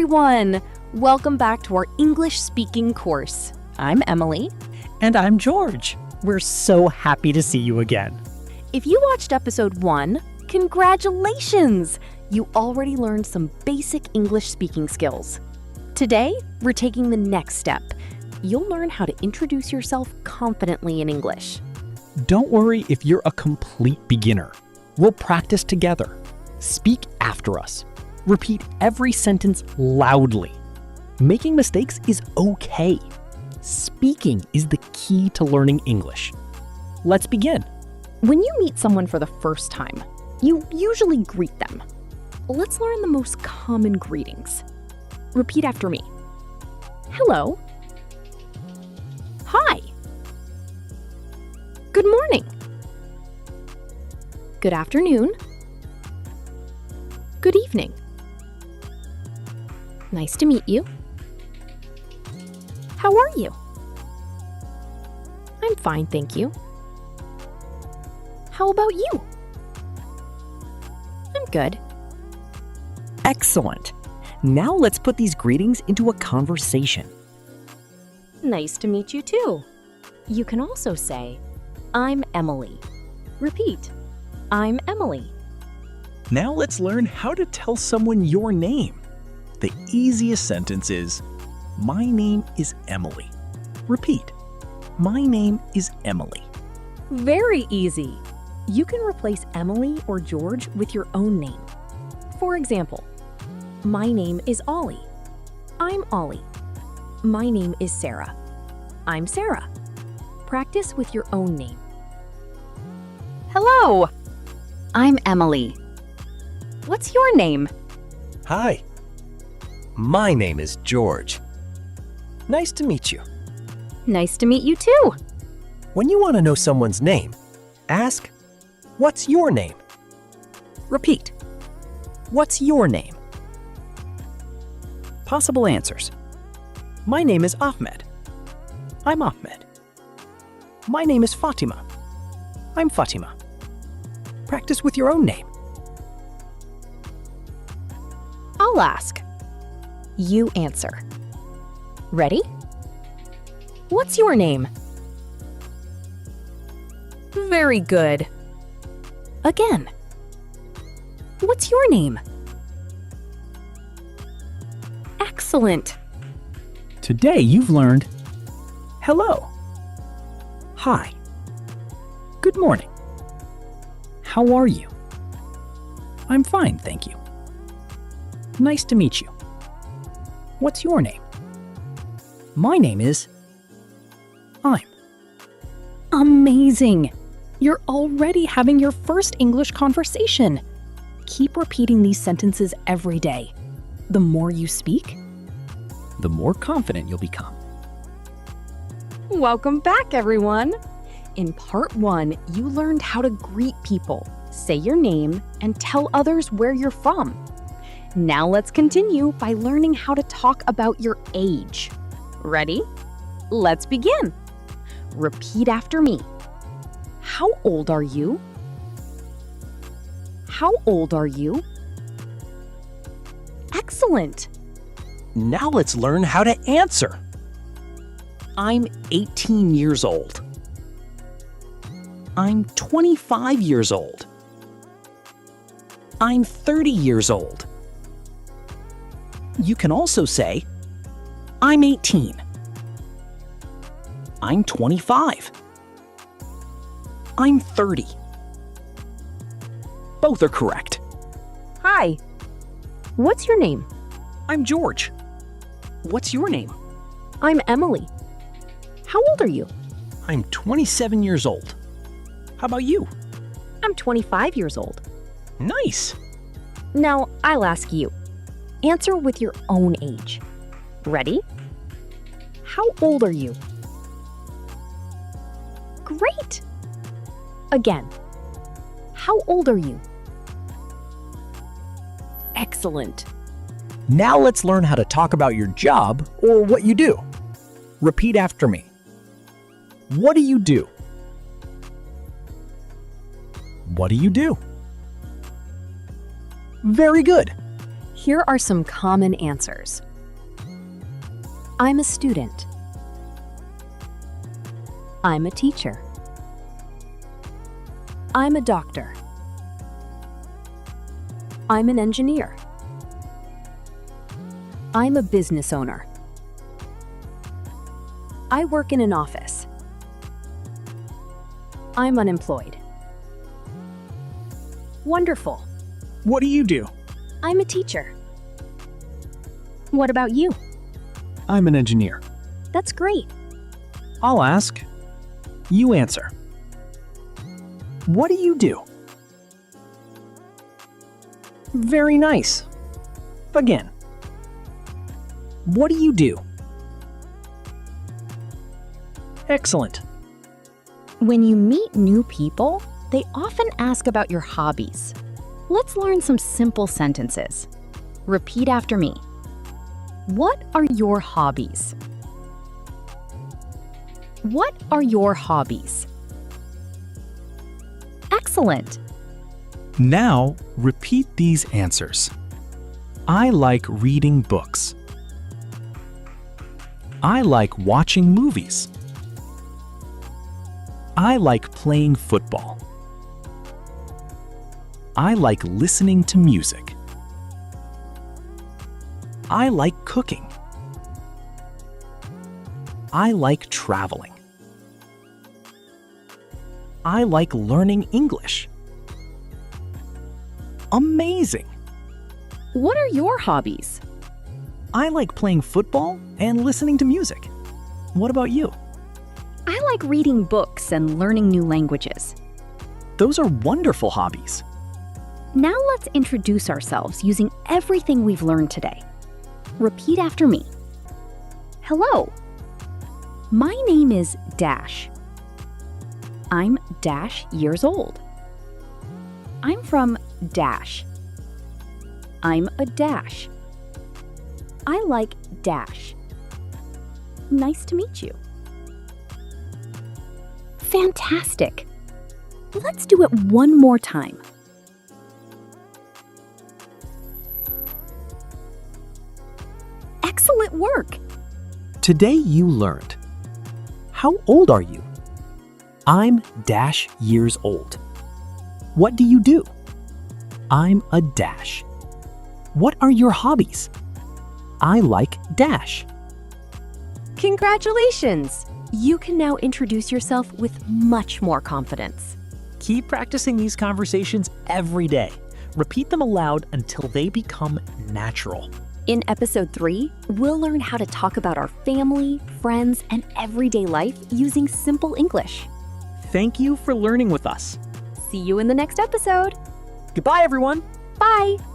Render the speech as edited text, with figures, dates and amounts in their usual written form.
everyone! Welcome back to our English speaking course. I'm Emily. And I'm George. We're so happy to see you again. If you watched episode 1, congratulations! You already learned some basic English speaking skills. Today, we're taking the next step. You'll learn how to introduce yourself confidently in English. Don't worry if you're a complete beginner. We'll practice together. Speak after us. Repeat every sentence loudly. Making mistakes is okay. Speaking is the key to learning English. Let's begin. When you meet someone for the first time, you usually greet them. Let's learn the most common greetings. Repeat after me. Hello. Hi. Good morning. Good afternoon. Good evening. Nice to meet you. How are you? I'm fine, thank you. How about you? I'm good. Excellent. Now let's put these greetings into a conversation. Nice to meet you too. You can also say, I'm Emily. Repeat, I'm Emily. Now let's learn how to tell someone your name. The easiest sentence is, my name is Emily. Repeat, my name is Emily. Very easy. You can replace Emily or George with your own name. For example, my name is Ollie. I'm Ollie. My name is Sarah. I'm Sarah. Practice with your own name. Hello. I'm Emily. What's your name? Hi. My name is George. Nice to meet you. Nice to meet you too. When you want to know someone's name, ask, what's your name? Repeat. What's your name? Possible answers. My name is Ahmed. I'm Ahmed. My name is Fatima. I'm Fatima. Practice with your own name. I'll ask. You answer. Ready? What's your name? Very good. Again. What's your name? Excellent. Today you've learned hello, hi, good morning, how are you? I'm fine, thank you. Nice to meet you. What's your name? My name is I'm. Amazing! You're already having your first English conversation. Keep repeating these sentences every day. The more you speak, the more confident you'll become. Welcome back, everyone. In part 1, you learned how to greet people, say your name, and tell others where you're from. Now let's continue by learning how to talk about your age. Ready? Let's begin. Repeat after me. How old are you? How old are you? Excellent. Now let's learn how to answer. I'm 18 years old. I'm 25 years old. I'm 30 years old. You can also say, I'm 18. I'm 25. I'm 30. Both are correct. Hi. What's your name? I'm George. What's your name? I'm Emily. How old are you? I'm 27 years old. How about you? I'm 25 years old. Nice. Now, I'll ask you. Answer with your own age. Ready? How old are you? Great! Again. How old are you? Excellent. Now let's learn how to talk about your job or what you do. Repeat after me. What do you do? What do you do? Very good. Here are some common answers. I'm a student. I'm a teacher. I'm a doctor. I'm an engineer. I'm a business owner. I work in an office. I'm unemployed. Wonderful. What do you do? I'm a teacher. What about you? I'm an engineer. That's great. I'll ask. You answer. What do you do? Very nice. Again. What do you do? Excellent. When you meet new people, they often ask about your hobbies. Let's learn some simple sentences. Repeat after me. What are your hobbies? What are your hobbies? Excellent. Now, repeat these answers. I like reading books. I like watching movies. I like playing football. I like listening to music. I like cooking. I like traveling. I like learning English. Amazing! What are your hobbies? I like playing football and listening to music. What about you? I like reading books and learning new languages. Those are wonderful hobbies. Now let's introduce ourselves using everything we've learned today. Repeat after me. Hello. My name is Dash. I'm Dash years old. I'm from Dash. I'm a Dash. I like Dash. Nice to meet you. Fantastic. Let's do it one more time. Excellent work. Today you learned. How old are you? I'm Dash years old. What do you do? I'm a Dash. What are your hobbies? I like Dash. Congratulations! You can now introduce yourself with much more confidence. Keep practicing these conversations every day. Repeat them aloud until they become natural. In episode 3, we'll learn how to talk about our family, friends, and everyday life using simple English. Thank you for learning with us. See you in the next episode. Goodbye, everyone. Bye!